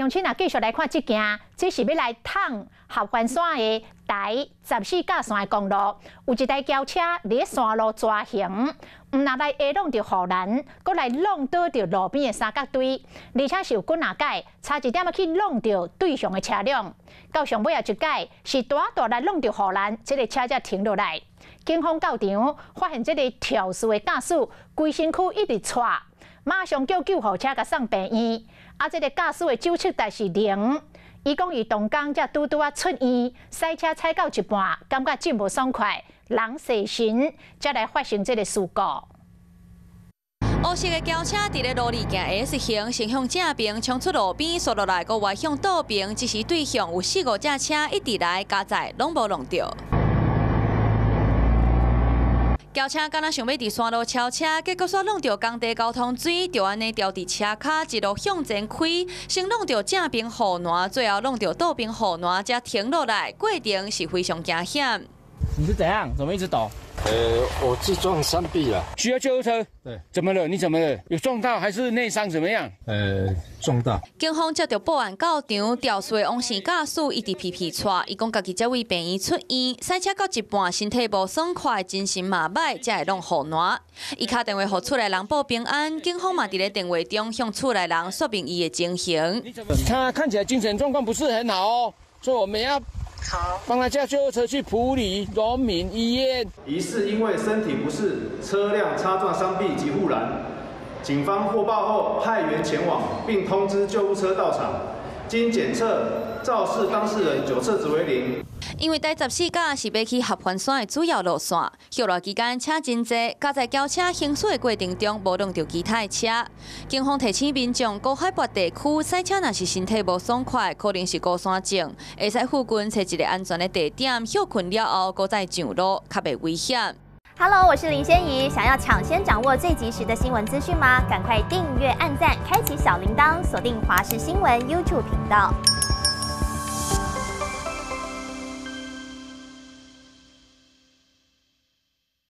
乡亲啊，继续来看这件，这是要来探合欢山的台14架线的公路，有一台轿车伫山路蛇行，毋但来下弄着护栏，阁来弄倒着路边的三角堆，而且是有滚下界，差一点要去弄着对向的车辆。到上尾啊一界是大来弄着护栏，这个车才停落来。警方到场发现这个肇事的驾驶规身躯一直喘，马上叫救护车甲送病院。啊，这个驾驶的酒测值是0，伊讲伊动工才拄啊出院，赛车踩到一半，感觉真无爽快，人细神，才来发生这个事故。黑色的轿车伫咧路里行 S 型，先向正边冲出路边，缩落来，搁外向倒边，只是对向有4、5架车一直来加载，拢无弄到。轿车敢若想要伫山路超车，结果煞弄到工地交通水，就安尼掉伫车卡，一路向前开，先弄到正边护栏，最后弄到倒边护栏，才停落来，过程是非常惊险。你是怎样？怎么一直抖？我自撞山壁了。需要救护车？对。怎么了？你怎么了？有撞到还是内伤？怎么样？撞到。警方接到报案到场，肇事的王姓驾驶一直皮喘，伊讲家己才为病院出院，赛车到一半身体无爽快，精神嘛歹，才会弄护栏。伊打电话互厝内人报平安，警方嘛伫咧电话中向厝内人说明伊的情形。他看起来精神状况不是很好哦，所以我们要。好，帮他叫救护车去埔里荣民医院。疑似因为身体不适，车辆擦撞山壁及护栏。警方获报后派员前往，并通知救护车到场。经检测，肇事当事人酒测值为0。因为第14架是要去合欢山的主要路线，后来期间车真多，加在轿车行驶的过程中无弄到其他的车。警方提醒民众，高海拔地区赛车若是身体无爽快，可能是高山症，会使附近找一个安全的地点休困了后，再再上路，较袂危险。Hello， 我是林仙怡。想要抢先掌握最及时的新闻资讯吗？赶快订阅、按赞、开启小铃铛，锁定华视新闻 YouTube 频道。